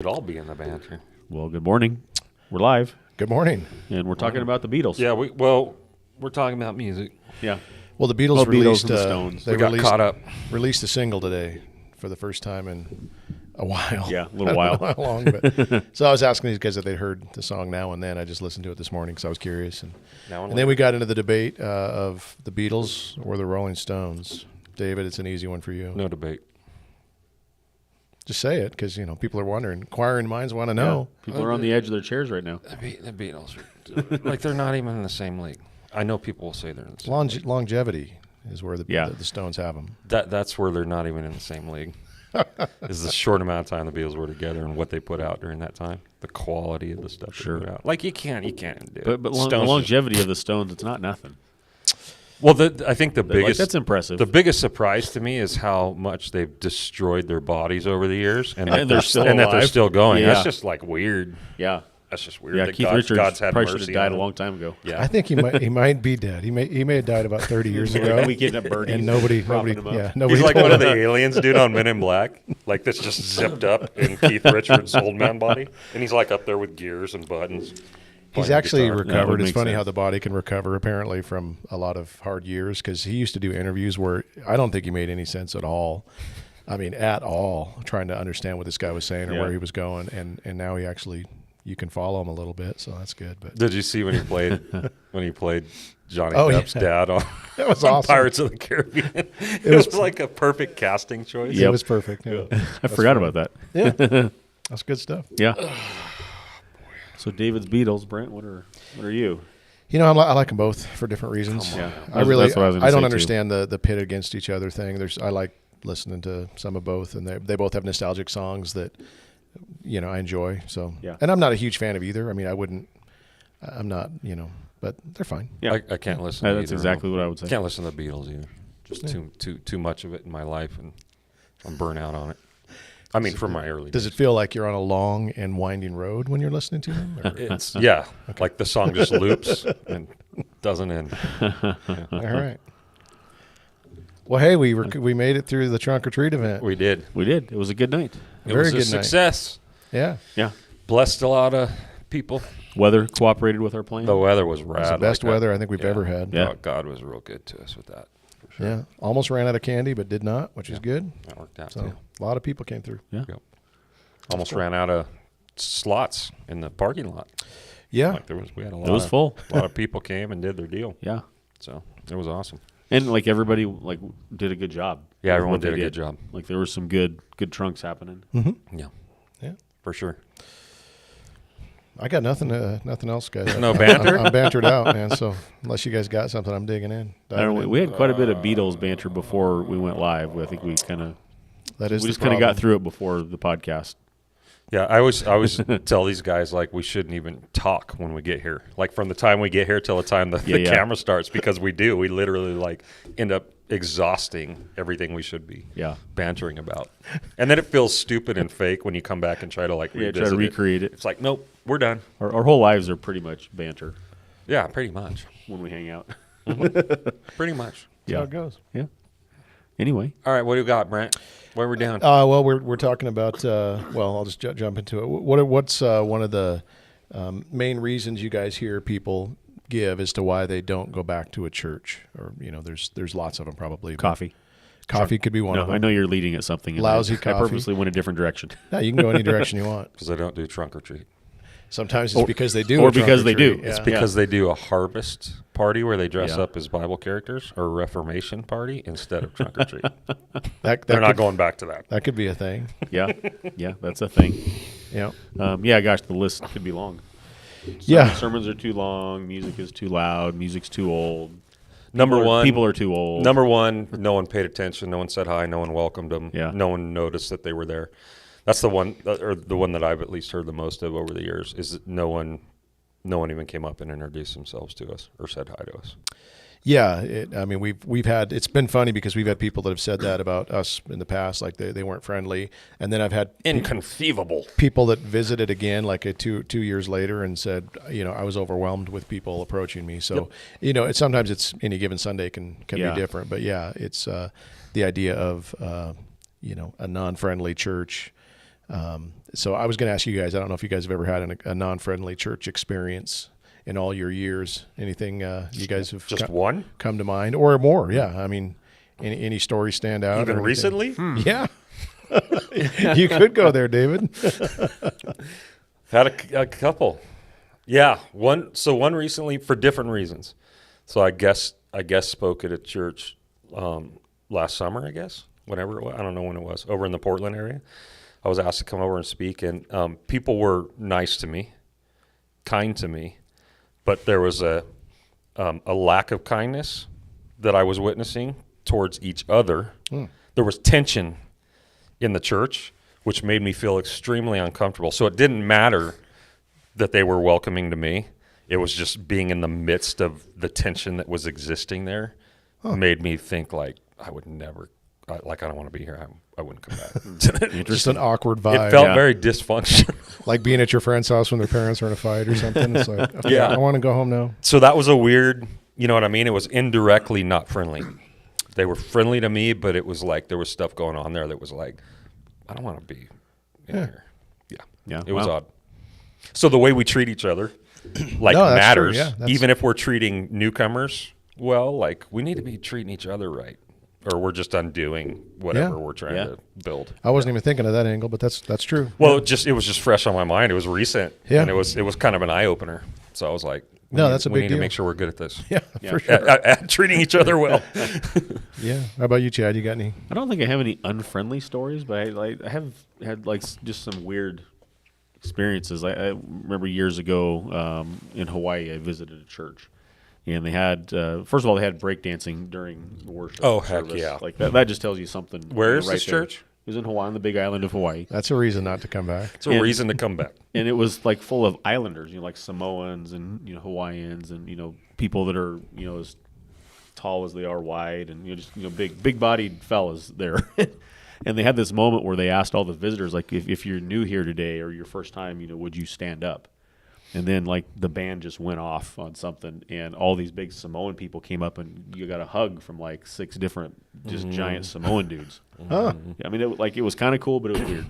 Should all be in the banter. Well, good morning. We're live, Good morning. and we're talking about the Beatles. Yeah, we're talking about music. Yeah. Well, the Beatles Well, Beatles released. and the Stones. They We got caught up. released a single today for the first time in a while. Yeah, a little I don't while. know how long, but so I was asking these guys if they'd heard the song Now and Then. I just listened to it this morning because I was curious, Now and and then we got into the debate of the Beatles or the Rolling Stones. David, it's an easy one for you. No debate. Just say it because people are wondering. Inquiring minds want to know. People are on the edge of their chairs right now. The Beatles are like they're not even in the same league. I know people will say they're in the same league. Longevity is where the Stones have them. That's where they're not even in the same league. Is the short amount of time the Beatles were together and what they put out during that time. The quality of the stuff they put out. Like you can't do it. But the Stones longevity of the Stones, it's not nothing. Well, I think the Like, biggest that's impressive. The biggest surprise to me is how much they've destroyed their bodies over the years, and that they're still that they're alive. still going. Yeah. That's just like weird. Yeah. That's just weird. Yeah, that Keith God's Richards had probably should mercy have died on a them. long time ago. Yeah, I think he might be dead. He may have died about 30 years ago. We get up birdie. And nobody, propping him up. nobody. he's like told one of him. the aliens, dude, on Men in Black. Like that's just zipped up in Keith Richards' old man body, and he's like up there with gears and buttons. He's playing actually guitar. Yeah, that recovered. would It's make funny sense. how the body can recover, apparently, from a lot of hard years, because he used to do interviews where I don't think he made any sense at all. I mean, at all, trying to understand what this guy was saying or Yeah. where he was going. And now he actually, you can follow him a little bit, so that's good. But Did you see when he played Johnny Oh, Depp's yeah. dad on, that was on awesome. Pirates of the Caribbean? It was like a perfect casting choice. It was perfect. Yeah, I forgot about that. yeah. That's good stuff. Yeah. So David's Beatles, Brent, what are you? I like them both for different reasons. Yeah. I really, That's what I was gonna I don't say, too. understand the pit against each other thing. I like listening to some of both, and they both have nostalgic songs that I enjoy. So, Yeah. and I'm not a huge fan of either. I mean, I'm not, but they're fine. Yeah. I can't listen. to That's either of exactly them. what I would say. Can't listen to the Beatles either. Just too much of it in my life, and I'm burnt out on it. I mean, from my early Does days. it feel like you're on a long and winding road when you're listening to them? Or? It's like the song just loops and doesn't end. All right. Well, hey, we made it through the trunk or treat event. We did. We did. It was a good night. It Very was good a night. success. Yeah, Yeah. Blessed a lot of people. Weather cooperated with our plan. The weather was rad. it was the best like that. weather I think we've ever had. Yeah. God was real good to us with that. For sure. Yeah, almost ran out of candy, but did not, which is Yeah. good. That worked out So too. a lot of people came through. Yeah. Yep. Almost ran out of slots in the parking lot. Yeah, Like we had a lot. It was full. A lot of people came and did their deal. Yeah. So it was awesome. And like everybody did a good job. Yeah, with everyone what they did a good job. Like there were some good trunks happening. Yeah, yeah. for sure. I got nothing else, guys. No banter? I'm bantered out, man. So unless you guys got something, I'm digging in. I don't know, we had quite a bit of Beatles banter before we went live. I think we just kind of got through it before the podcast. Yeah, I always tell these guys like we shouldn't even talk when we get here. Like from the time we get here till the time the Yeah. camera starts, because we literally like end up exhausting everything we should be Yeah. bantering about. And then it feels stupid and fake when you come back and try to like Yeah, revisit try to recreate it. It's like, nope, we're done. Our whole lives are pretty much banter Yeah, pretty much. when we hang out. Pretty much. That's how it goes. Yeah. Anyway, All right, what do you got, Brent? What are we doing? Well, we're talking about. Well, I'll just jump into it. What's one of the main reasons you guys hear people give as to why they don't go back to a church? Or there's lots of them probably. but coffee. Coffee could be one No, of them. I know you're leading at something. and Lousy I coffee. purposely went a different direction. No, you can go any direction you want. Because I don't do trunk or treat. Sometimes it's because they do, or a trunk because or they treat. do. Yeah. It's because they do a harvest party where they dress Yeah. up as Bible characters, or a Reformation party instead of trunk or treat. that They're not could, going back to that. That could be a thing. Yeah. Yeah, that's a thing. Yeah. Yeah, gosh, the list could be long. Yeah. Sermons are too long. Music is too loud. Music's too old. People are too old. Number one, no one paid attention. No one said hi. No one welcomed them. Yeah. No one noticed that they were there. That's the one, or the one that I've at least heard the most of over the years, is that no one even came up and introduced themselves to us or said hi to us. Yeah, I mean, we've had, it's been funny because we've had people that have said that about us in the past, like they weren't friendly, and then I've had Inconceivable. people that visited again, like two years later, and said, I was overwhelmed with people approaching me. So, sometimes it's any given Sunday can Yeah. be different, but yeah, it's the idea of a non-friendly church. So I was going to ask you guys, I don't know if you guys have ever had a non-friendly church experience in all your years. Anything you guys have Just one? come to mind or more? Yeah. I mean, any stories stand out? Even or anything? recently? Yeah. You could go there, David. Had a couple. Yeah, one recently for different reasons. So I guess spoke at a church last summer, I guess, whenever it was. I don't know when it was, over in the Portland area. I was asked to come over and speak, and people were nice to me, kind to me, but there was a lack of kindness that I was witnessing towards each other. There was tension in the church, which made me feel extremely uncomfortable. So it didn't matter that they were welcoming to me. It was just being in the midst of the tension that was existing there made me think like I would never, I don't want to be here. I wouldn't come back. Just an awkward vibe. It felt very dysfunctional. Like being at your friend's house when their parents are in a fight or something. It's like, okay, Yeah. I want to go home now. So that was a weird, you know what I mean? It was indirectly not friendly. They were friendly to me, but it was like there was stuff going on there that was like, I don't want to be in here. Yeah. It was Wow. odd. So the way we treat each other, like, No, that's true. matters. Yeah, that's- Even if we're treating newcomers well, like we need to be treating each other right, or we're just undoing whatever Yeah. we're trying Yeah. to build. I wasn't even thinking of that angle, but that's true. Well, it was just fresh on my mind. It was recent, Yeah. and it was kind of an eye opener. So I was like, No, that's a we big need deal. to make sure we're good at this. Yeah, Yeah. for sure. At treating each other well. Yeah. How about you, Chad? You got any? I don't think I have any unfriendly stories, but I have had just some weird experiences. I remember years ago in Hawaii, I visited a church, and they had first of all they had breakdancing during worship. Oh, heck service. yeah. Like that just tells you something. Where is right this there. church? It was in Hawaii, on the Big Island of Hawaii, That's a reason not to come back. It's a reason to come back. and it was like full of islanders, like Samoans and Hawaiians and people that are as tall as they are wide, and just big bodied fellas there. And they had this moment where they asked all the visitors, like, if you're new here today or your first time, would you stand up? And then like the band just went off on something, and all these big Samoan people came up, and you got a hug from like 6 different just giant Samoan dudes. Huh. I mean, it was kind of cool, but it was weird.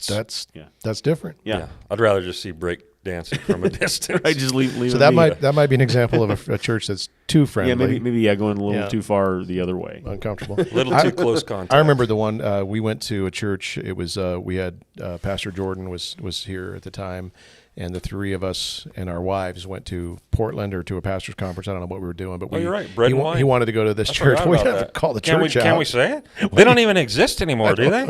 That's different. Yeah. I'd rather just see break dancing from a distance. I just leave So it that be. might be an example of a church that's too friendly, maybe going a little Yeah. too far the other way. uncomfortable. A little too close contact. I remember the one we went to a church. It was we had Pastor Jordan was here at the time, and the three of us and our wives went to Portland or to a pastor's conference. I don't know what we were doing, but Oh, you're right. Bread he, and wa- wine. he wanted to go to this I church. forgot We about have to that. call the Can church out. Can we say it? They don't even exist anymore, do they?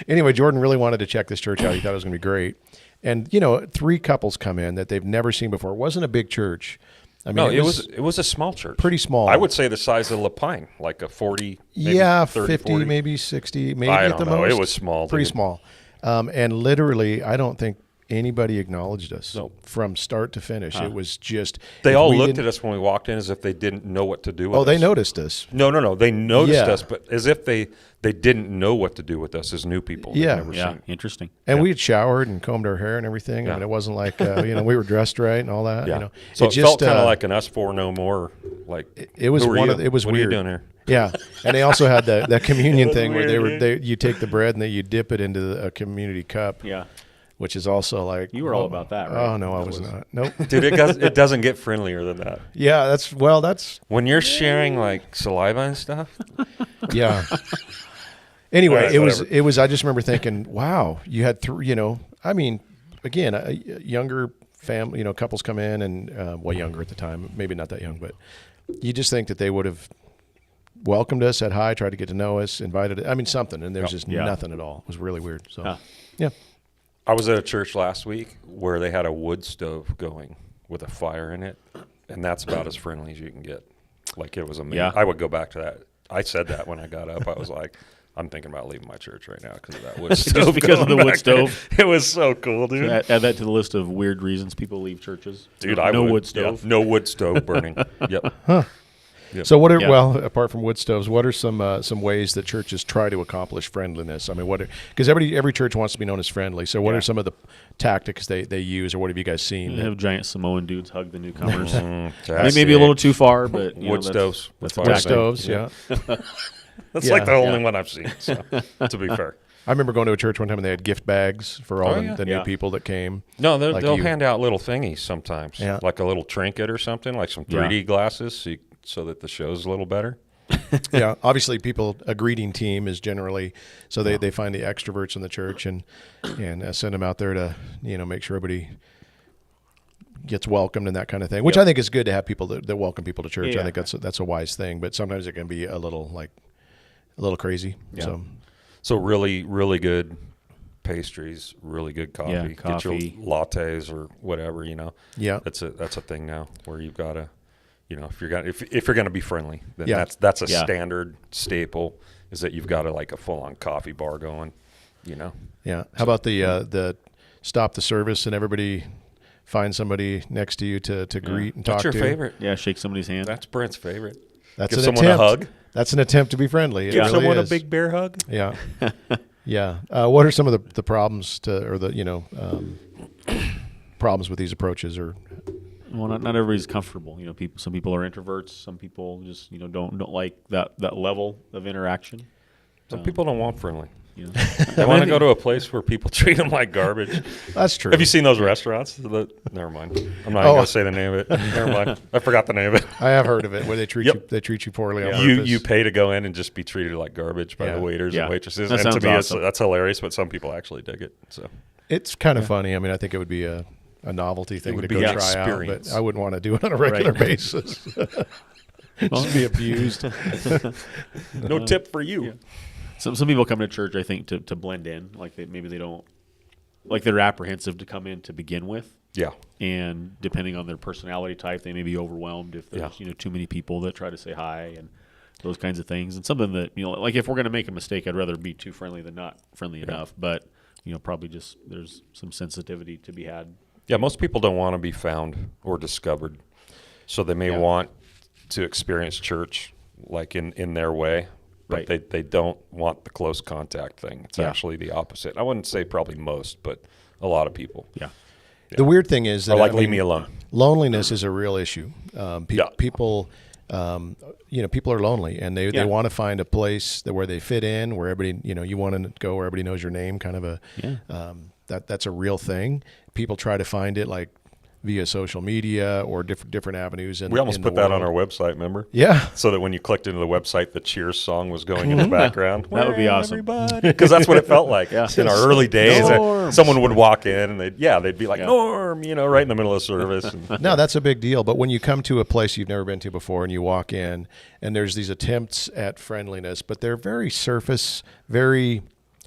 Anyway, Jordan really wanted to check this church out. He thought it was going to be great. And 3 couples come in that they've never seen before. It wasn't a big church. I mean, No, it was a small church. pretty small. I would say the size of Lapine, like a 40, maybe yeah, 30, 50, 40. maybe 60, maybe I at don't the know. most. It was small, pretty dude. small. And literally, I don't think anybody acknowledged us No. from start to finish. It was just They if all we looked didn't- at us when we walked in as if they didn't know what to do with us. Oh, they noticed us. No. They noticed Yeah. us, but as if they didn't know what to do with us as new people. they'd Yeah. never Yeah, seen. interesting. And we had showered and combed our hair and everything. I Yeah. mean, it wasn't like we were dressed right and all that. Yeah. So it just felt kind of like an Us Four No More. Like it was who are one you? of it was what weird. Are you doing here? Yeah, and they also had that communion was thing where weird, you take the bread and then you dip it into a community cup. Yeah. Which is also like You were all about that, right? Oh no, I was not. Nope. Dude, it doesn't get friendlier than that. Yeah, that's When you're sharing like saliva and stuff. yeah. Anyway, All right, whatever. it was. I just remember thinking, wow, you had 3. I mean, again, a younger family, couples come in and well, younger at the time, maybe not that young, but you just think that they would have welcomed us, said hi, tried to get to know us, invited. I mean, something, and there was just Yeah. nothing at all. It was really weird. So, Huh. yeah. I was at a church last week where they had a wood stove going with a fire in it, and that's about as friendly as you can get. Like it was amazing. Yeah. I would go back to that. I said that when I got up. I was like, I'm thinking about leaving my church right now because of that wood stove. because of the going wood back there. stove? It was so cool, dude. Add that to the list of weird reasons people leave churches. Dude, no, I no would. wood Yeah, stove. no wood stove burning. Yep. Yep. So what are Yeah. well apart from wood stoves, what are some ways that churches try to accomplish friendliness? I mean, because every church wants to be known as friendly. So what Yeah. are some of the tactics they use, or what have you guys seen? They have giant Samoan dudes hug the newcomers. That's Maybe a it. little too far, but Wood stoves. That's with a Wood fire. tactic. stoves, yeah. That's Yeah. like the only Yeah. one I've seen. So, to be fair, I remember going to a church one time and they had gift bags for all Oh, the, yeah. the new Yeah. people that came. No, Like they'll you. hand out little thingies sometimes, Yeah. like a little trinket or something, like some Yeah. 3D glasses, so that the show's a little better. Yeah, obviously, a greeting team is generally so they find the extroverts in the church and send them out there to make sure everybody gets welcomed and that kind of thing. Which Yep. I think is good to have people that welcome people to church. I Yeah. think that's a wise thing. But sometimes it can be a little crazy. Yeah. So really, really good pastries, really good coffee. Yeah, Get coffee. your lattes or whatever. Yeah. That's a thing now where you've got to, if you're gonna be friendly, then Yeah. that's a Yeah. standard staple is that you've got a full on coffee bar going. Yeah. How about the stop the service and everybody find somebody next to you to greet and talk That's your to? favorite. Yeah, shake somebody's hand. That's Brent's favorite. That's Give an someone attempt. a hug. That's an attempt to be friendly. It Give really someone is. a big bear hug. Yeah. Yeah. What are some of the problems problems with these approaches or Well, not everybody's comfortable. Some people are introverts. Some people just don't like that level of interaction. Some people don't want friendly. You know, They want to go to a place where people treat them like garbage. That's true. Have you seen those restaurants? Never mind. I'm not Oh. going to say the name of it. Never mind. I forgot the name of it. I have heard of it where they treat Yep. you poorly on You purpose. you pay to go in and just be treated like garbage by Yeah. the waiters Yeah. and waitresses. That And to sounds me, awesome. that's hilarious, but some people actually dig it. So It's kind of funny. I mean, I think it would be a novelty thing would to be go an try out, experience. but I wouldn't want to do it on a regular Right. basis. Just be abused. no tip for you. some people come to church, I think, to blend in. Like maybe they don't, like they're apprehensive to come in to begin with. Yeah. And depending on their personality type, they may be overwhelmed if there's too many people that try to say hi and those kinds of things. And something that like if we're going to make a mistake, I'd rather be too friendly than not friendly enough. But probably just there's some sensitivity to be had. Yeah, most people don't want to be found or discovered. So they may want to experience church like in their way, but Right. they don't want the close contact thing. It's Yeah. actually the opposite. I wouldn't say probably most, but a lot of people. Yeah. The weird thing is that Or like, leave me alone. Loneliness is a real issue. Yeah. People, people are lonely, and they Yeah. want to find a place where they fit in, where everybody, you want to go where everybody knows your name. Kind of that's a real thing. People try to find it like via social media or different avenues. We almost put that on our website, remember? Yeah. So that when you clicked into the website, the Cheers song was going in the background. That would be awesome. Because that's what it felt like Yeah. in our early days. Norm. Someone would walk in and they'd be like, Yeah. Norm, right in the middle of service. And No, that's a big deal. But when you come to a place you've never been to before and you walk in and there's these attempts at friendliness, but they're very surface,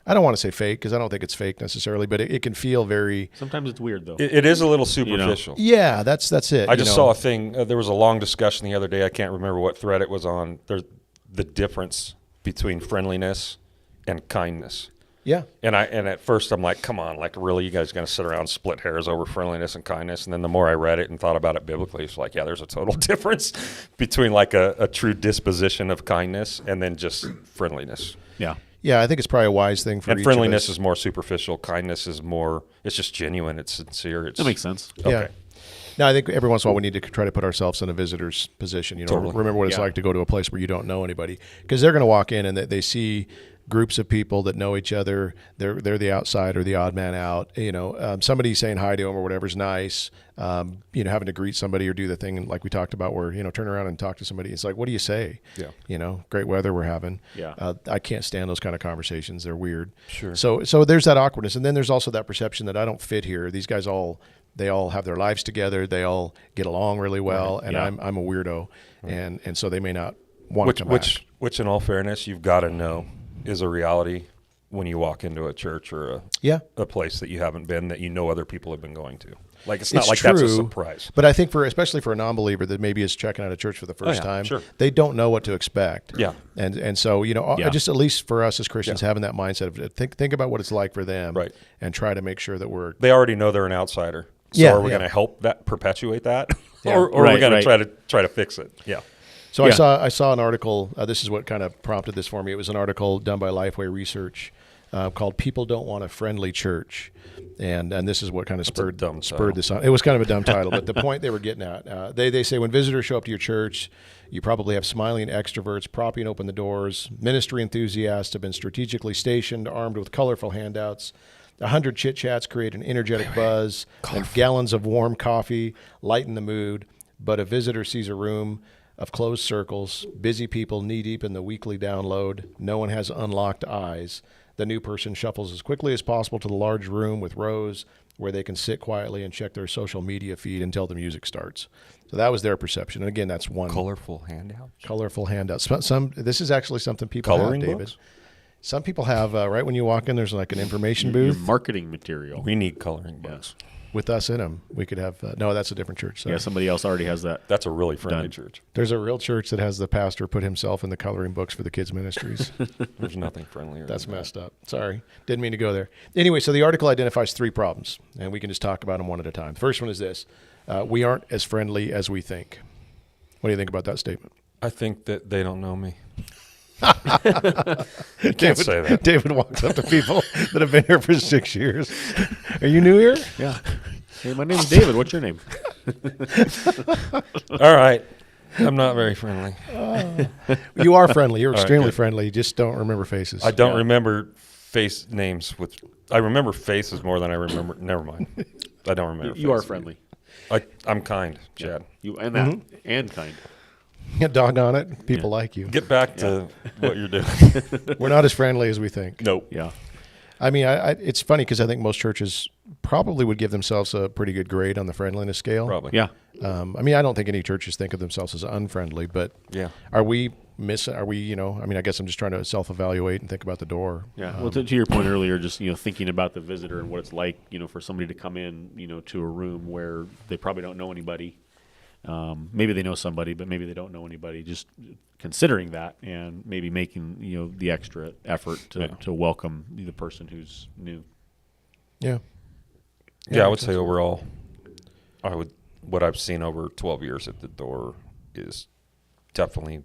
I don't want to say fake because I don't think it's fake necessarily, but it can feel very, Sometimes it's weird though. it is a little superficial. yeah, that's it. I just saw a thing. There was a long discussion the other day. I can't remember what thread it was on. There's the difference between friendliness and kindness. Yeah. And at first I'm like, come on, like really, you guys going to sit around and split hairs over friendliness and kindness? And then the more I read it and thought about it biblically, it's like, yeah, there's a total difference between like a true disposition of kindness and then just friendliness. Yeah. Yeah, I think it's probably a wise thing for And each friendliness of us. is more superficial. Kindness is more, it's just genuine. It's sincere. That makes sense. Okay. Yeah. Now, I think every once in a while we need to try to put ourselves in a visitor's position. Totally. Remember what it's like to go to a place where you don't know anybody, because they're going to walk in and they see groups of people that know each other. They're the outsider, the odd man out. Somebody saying hi to them or whatever is nice. Having to greet somebody or do the thing like we talked about, where turn around and talk to somebody. It's like, what do you say? Yeah. Great weather we're having. Yeah. I can't stand those kind of conversations. They're weird. Sure. So there's that awkwardness, and then there's also that perception that I don't fit here. These guys they all have their lives together. They all get along really well, and Yeah. I'm a weirdo, and so they may not want to come back. Which in all fairness, you've got to know is a reality when you walk into a church or a place that you haven't been, that other people have been going to. Like it's not like that's a surprise. But I think especially for a non-believer that maybe is checking out a church for the first time, sure. they don't know what to expect. Yeah. And so just at least for us as Christians having that mindset of think about what it's like for them, Right. and try to make sure that we're They already know they're an outsider. So Yeah, are we yeah. going to help perpetuate that, Yeah. or are we Right, going to right. try to fix it? Yeah. So Yeah. I saw an article. This is what kind of prompted this for me. It was an article done by Lifeway Research called "People Don't Want a Friendly Church," and this is what kind of spurred dumb this on. It was kind of a dumb title, but the point they were getting at, they say when visitors show up to your church, you probably have smiling extroverts propping open the doors. Ministry enthusiasts have been strategically stationed, armed with colorful handouts. 100 chit-chats create an energetic buzz, and gallons of warm coffee lighten the mood. But a visitor sees a room of closed circles, busy people knee-deep in the weekly download. No one has unlocked eyes. The new person shuffles as quickly as possible to the large room with rows where they can sit quietly and check their social media feed until the music starts. So that was their perception. And again, that's one Colorful handouts. colorful handout. This is actually something people Coloring have, David. books? Some people have, right when you walk in, there's like an information Your booth marketing material. We need coloring books. with us in them. We could have, no, that's a different church. Sorry. Yeah, somebody else already has that. That's a really friendly Done. church. There's a real church that has the pastor put himself in the coloring books for the kids' ministries. There's nothing friendlier. That's than that. messed up. Sorry. Didn't mean to go there. Anyway, so the article identifies 3 problems, and we can just talk about them one at a time. The first one is this. We aren't as friendly as we think. What do you think about that statement? I think that they don't know me. You can't say that. David walks up to people that have been here for 6 years. Are you new here? Yeah. Hey, my name's David. What's your name? All right. I'm not very friendly. You are friendly. You're right, extremely good. friendly. You just don't remember faces. I don't Yeah. remember face names with. I remember faces more than I remember. Never mind. I don't remember. You are faces. friendly. I'm kind, Chad. You and that and kind. Yeah, doggone it. People like you. Get back to what you're doing. We're not as friendly as we think. Nope. Yeah. I mean, it's funny because I think most churches probably would give themselves a pretty good grade on the friendliness scale. Probably. Yeah. I mean, I don't think any churches think of themselves as unfriendly, but Yeah. are we I guess I'm just trying to self-evaluate and think about the door. Yeah. Well, to your point earlier, just thinking about the visitor and what it's like, for somebody to come in, to a room where they probably don't know anybody. Maybe they know somebody, but maybe they don't know anybody. Just considering that and maybe making the extra effort to welcome the person who's new. Yeah. Yeah, I would say overall, what I've seen over 12 years at the door is definitely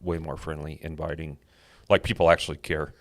way more friendly, inviting. Like people actually care.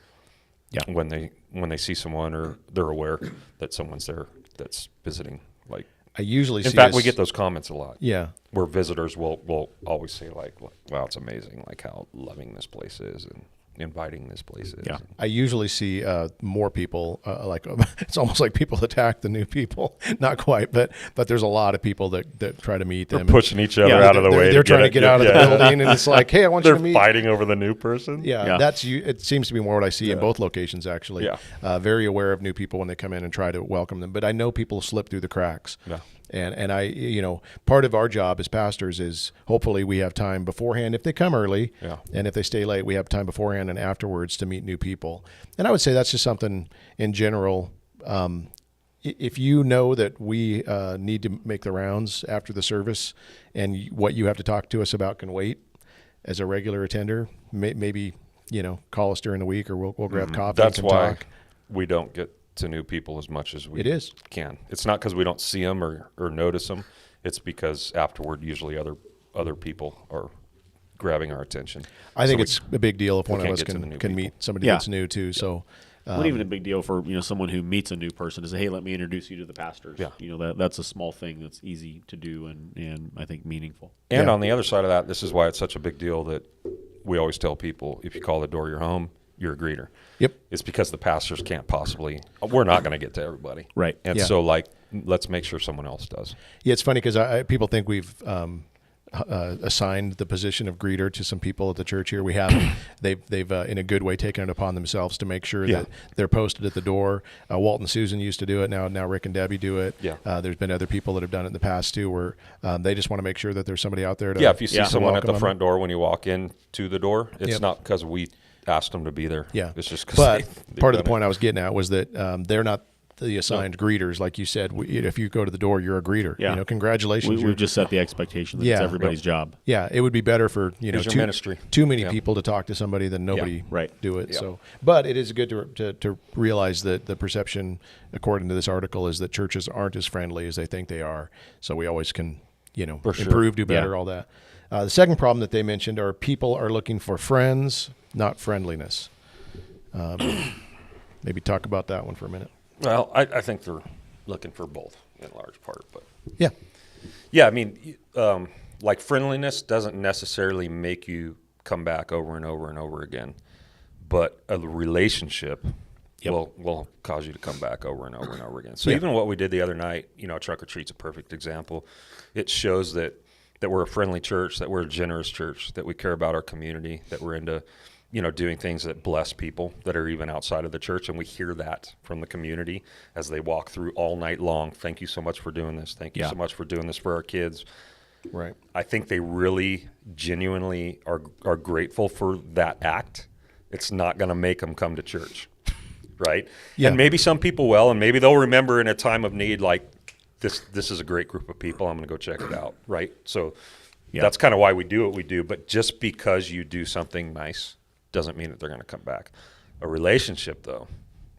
Yeah. When they see someone or they're aware that someone's there that's visiting. Like I usually in see fact, this- we get those comments a lot. Yeah. Where visitors will always say like, wow, it's amazing, like how loving this place is and inviting this place is. Yeah. I usually see more people like it's almost like people attack the new people. Not quite, but there's a lot of people that try to meet They're them. pushing each other Yeah, out of the way. They're trying to get out of the building, and it's like, hey, I want you They're to meet. fighting over the new person. Yeah, Yeah. it seems to be more what I see in both locations, actually. Yeah. Very aware of new people when they come in and try to welcome them. But I know people slip through the cracks. Yeah. And I, part of our job as pastors is hopefully we have time beforehand if they come early. Yeah. And if they stay late, we have time beforehand and afterwards to meet new people. And I would say that's just something in general. If you know that we need to make the rounds after the service and what you have to talk to us about can wait as a regular attender, maybe, call us during the week or we'll grab coffee That's and why talk. we don't get to new people as much as we It is. can. It's not because we don't see them or notice them. It's because afterward, usually other people are grabbing our attention. I think So it's a big deal if one of can't us get to the can new meet people. somebody Yeah. that's new too. So Not even a big deal for someone who meets a new person to say, hey, let me introduce you to the pastors. Yeah. That's a small thing that's easy to do and I think meaningful. And Yeah. on the other side of that, this is why it's such a big deal that we always tell people, if you call the door your home, you're a greeter. Yep. It's because the pastors can't possibly, we're not going to get to everybody. Right. And Yeah. so let's make sure someone else does. Yeah, it's funny because people think we've assigned the position of greeter to some people at the church here. We haven't. They've in a good way taken it upon themselves to make sure that they're posted at the door. Walt and Susan used to do it. Now Rick and Debbie do it. Yeah. There's been other people that have done it in the past too, where they just want to make sure that there's somebody out there. To, Yeah, if you see Yeah. someone at welcome the them. front door when you walk in to the door, it's Yep. not because we asked them to be there. Yeah. It's just because But part of the point I was getting at was that they're not the assigned greeters, like you said. If you go to the door, you're a greeter. Yeah. Congratulations. We've just set the expectation that Yeah. it's everybody's job. Yeah, it would be better for Here's your ministry. too many Yeah. people to talk to somebody than nobody right. do it. Yeah. So, but it is good to realize that the perception, according to this article, is that churches aren't as friendly as they think they are. So we always can, For sure. improve, do better, Yeah. all that. The second problem that they mentioned are people are looking for friends, not friendliness. maybe talk about that one for a minute. Well, I think they're looking for both in large part, but Yeah. yeah, I mean, like friendliness doesn't necessarily make you come back over and over and over again, but a relationship will cause you to come back over and over and over again. So even what we did the other night, Trunk or Treat's a perfect example. It shows that we're a friendly church, that we're a generous church, that we care about our community, that we're into doing things that bless people that are even outside of the church. And we hear that from the community as they walk through all night long. Thank you so much for doing this. Thank you so much for doing this for our kids. Right. I think they really genuinely are grateful for that act. It's not going to make them come to church, right? Yeah. And maybe some people will, and maybe they'll remember in a time of need, like this is a great group of people. I'm going to go check it out, right? So that's kind of why we do what we do. But just because you do something nice doesn't mean that they're going to come back. A relationship, though,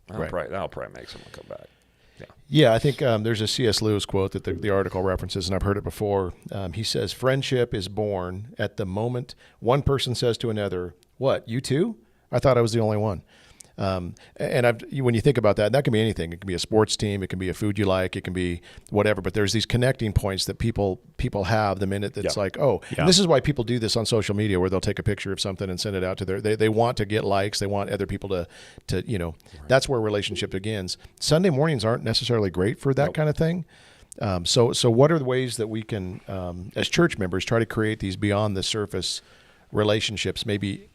that'll probably make someone come back. Yeah, I think there's a C.S. Lewis quote that the article references, and I've heard it before. He says, friendship is born at the moment one person says to another, "What, you too? I thought I was the only one." And when you think about that, that can be anything. It can be a sports team. It can be a food you like. It can be whatever. But there's these connecting points that people have the minute that's like, oh, and this is why people do this on social media, where they'll take a picture of something and send it out to they want to get likes. They want other people to that's where relationship begins. Sunday mornings aren't necessarily great for that kind of thing. So what are the ways that we can, as church members, try to create these beyond the surface relationships, maybe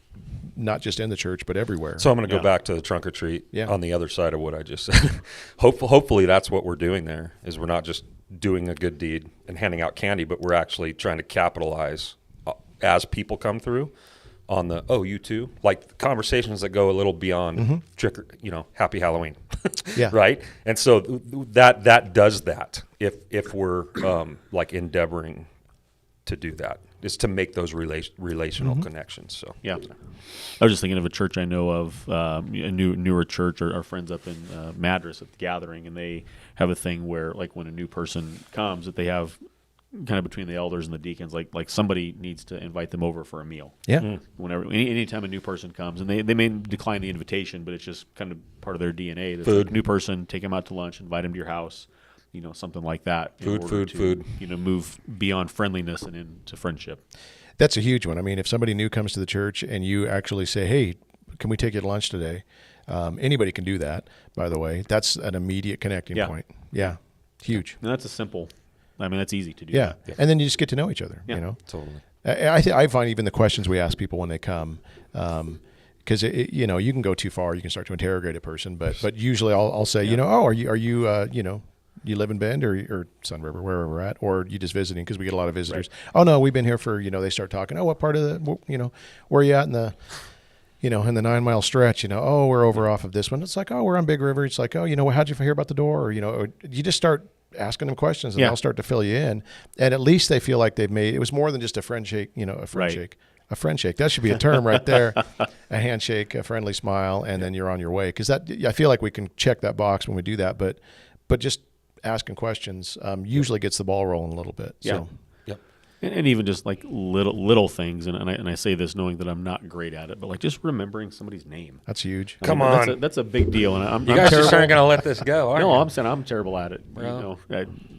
not just in the church, but everywhere? So I'm going to go back to the Trunk or Treat on the other side of what I just said. Hopefully that's what we're doing there, is we're not just doing a good deed and handing out candy, but we're actually trying to capitalize as people come through on the, oh, you too? Like conversations that go a little beyond happy Halloween, right? And so that does that if we're like endeavoring to do that, is to make those relational connections. So I was just thinking of a church I know of, a newer church, our friends up in Madras at the Gathering, and they have a thing where, like, when a new person comes, that they have kind of between the elders and the deacons, like somebody needs to invite them over for a meal. Whenever anytime a new person comes, and they may decline the invitation, but it's just kind of part of their DNA. That's Food. like, new person, take them out to lunch, invite them to your house. Something like that. Food. Move beyond friendliness and into friendship. That's a huge one. I mean, if somebody new comes to the church and you actually say, hey, can we take you to lunch today? Anybody can do that, by the way. That's an immediate connecting point. Yeah, huge. And that's that's easy to do. Yeah, and then you just get to know each other, totally. I find even the questions we ask people when they come, because you can go too far, you can start to interrogate a person, but usually I'll say, are you you live in Bend or Sun River, wherever we're at, or you just visiting, because we get a lot of visitors. Right. Oh no, we've been here for, they start talking. Oh, what part of the, where are you at in the, in the 9 mile stretch, oh, we're over off of this one. It's like, oh, we're on Big River. It's like, oh, how'd you hear about the door? Or, or you just start asking them questions and they'll start to fill you in. And at least they feel like it was more than just a friend shake, a friend shake. A friend shake. That should be a term right there. A handshake, a friendly smile, and then you're on your way. Because I feel like we can check that box when we do that, but just asking questions usually gets the ball rolling a little bit. So. And even just like little things, and I say this knowing that I'm not great at it, but like just remembering somebody's name. That's huge. Come on. That's a big deal. And you guys just aren't going to let this go, are you? No, I'm saying I'm terrible at it. Well,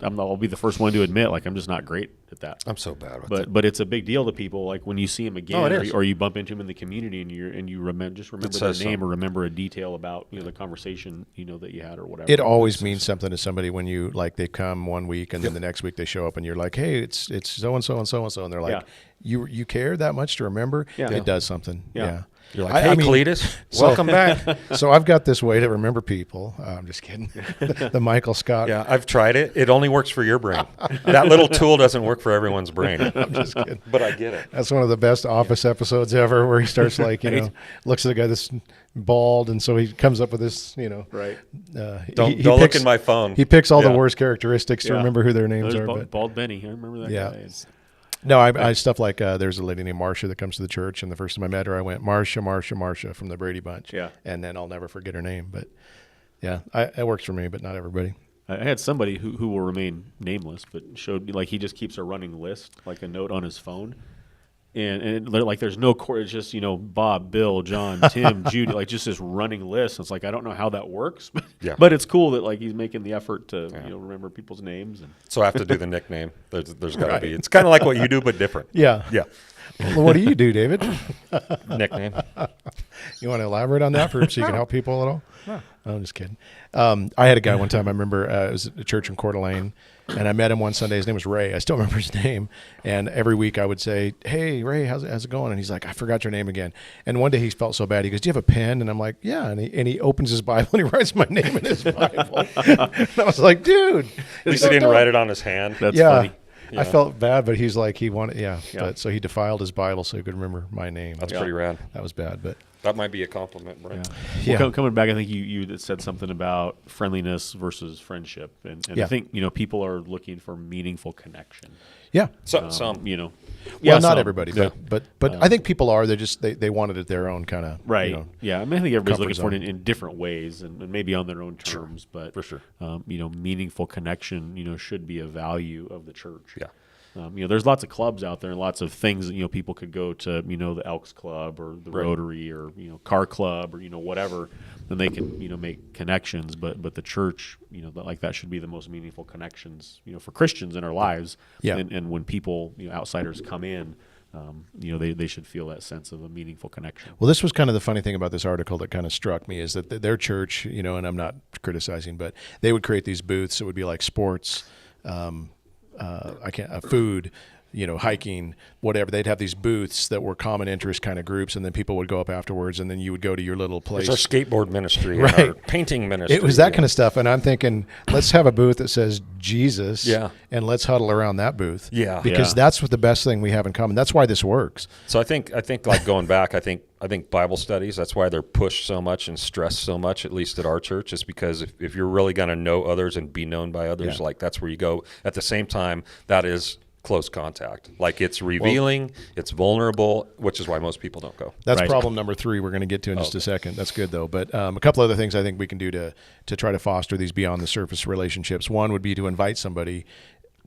I'll be the first one to admit, like, I'm just not great at that. I'm so bad with it. But it's a big deal to people, like when you see them again, or you bump into them in the community, and you remember their name or remember a detail about the conversation that you had or whatever. It always means something to somebody when you they come one week and then the next week they show up and you're like, hey, it's so and so and so and so, and they're like, you care that much to remember? It does something. Yeah. You're like, hey, Cletus, welcome back. So I've got this way to remember people. I'm just kidding. The Michael Scott. Yeah, I've tried it. It only works for your brain. That little tool doesn't work for everyone's brain. I'm just kidding. But I get it. That's one of the best Office episodes ever, where he starts looks at the guy that's bald, and so he comes up with this, Right. Don't look in my phone. He picks all the worst characteristics to remember who their names are. Bald Benny. I remember that guy. No, I stuff like there's a lady named Marcia that comes to the church, and the first time I met her, I went, Marcia from the Brady Bunch. Yeah. And then I'll never forget her name. But yeah, it works for me, but not everybody. I had somebody who will remain nameless, but showed me, like, he just keeps a running list, like a note on his phone. And they're like, there's no core. It's just, Bob, Bill, John, Tim, Judy, like just this running list. It's like, I don't know how that works, Yeah. but it's cool that like he's making the effort to, remember people's names. And So I have to do the nickname. There's got to be. It's kind of like what you do, but different. Yeah. Yeah. Well, what do you do, David? Nickname. You want to elaborate on that so you can help people at all? No, I'm just kidding. I had a guy one time. I remember it was at a church in Coeur d'Alene, and I met him one Sunday. His name was Ray. I still remember his name. And every week I would say, "Hey, Ray, how's it going?" And he's like, "I forgot your name again." And one day he felt so bad. He goes, "Do you have a pen?" And I'm like, "Yeah." And he opens his Bible and he writes my name in his Bible. And I was like, "Dude, At least he didn't write it on his hand. that's yeah." funny. I felt bad, but he's like, he wanted, But, so he defiled his Bible so he could remember my name. That's pretty rad. That was bad, but That might be a compliment, right? Yeah. Well, coming back, I think you said something about friendliness versus friendship. And Yeah. I think, people are looking for meaningful connection. yeah. Some. Well, not some. everybody, Yeah. but I think people are. They're just they want it at their own kind of Right. Yeah. I mean, I think everybody's comfort looking for it zone. in different ways and maybe on their own terms. But For sure. meaningful connection, should be a value of the church. Yeah. There's lots of clubs out there and lots of things that, people could go to, the Elks Club or the Right. Rotary or, Car Club or, whatever, then they can, make connections. But the church, that should be the most meaningful connections, for Christians in our lives. Yeah. And when people, outsiders come in, they should feel that sense of a meaningful connection. Well, this was kind of the funny thing about this article that kind of struck me is that their church, and I'm not criticizing, but they would create these booths. It would be like sports, food, hiking, whatever. They'd have these booths that were common interest kind of groups, and then people would go up afterwards, and then you would go to your little place. It's our skateboard ministry, Right. and our painting ministry. It was that kind of stuff, and I'm thinking, let's have a booth that says Jesus, Yeah. and let's huddle around that booth, Yeah. because Yeah. that's what the best thing we have in common. That's why this works. So I think like going back, I think Bible studies, that's why they're pushed so much and stressed so much, at least at our church, is because if you're really going to know others and be known by others, Yeah. like that's where you go. At the same time, that is close contact. Like it's revealing, it's vulnerable, which is why most people don't go. That's Right. problem number 3 we're going to get to in just a second. That's good, though. But a couple other things I think we can do to try to foster these beyond the surface relationships. One would be to invite somebody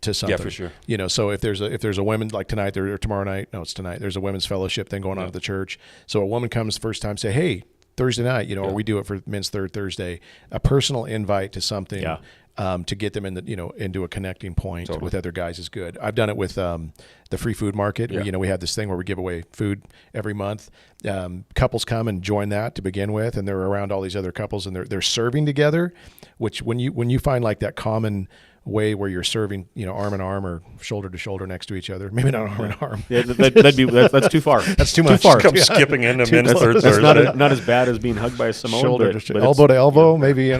to something. for sure. So if there's a women, like tonight or tomorrow night, no, it's tonight, there's a women's fellowship thing going on at the church. So a woman comes first time, say, hey, Thursday night, or we do it for Men's Third Thursday, a personal invite to something. Yeah. To get them in into a connecting point with other guys is good. I've done it with the free food market. Yeah. We have this thing where we give away food every month. Couples come and join that to begin with, and they're around all these other couples, and they're serving together. Which when you find like that common way where you're serving, arm in arm or shoulder to shoulder next to each other, maybe not arm in arm. Yeah, that's too far. That's too much. far. Come skipping into Men's Third That's not, Thursday. not as bad as being hugged by a Samoan. Shoulder but to it's- elbow to elbow, maybe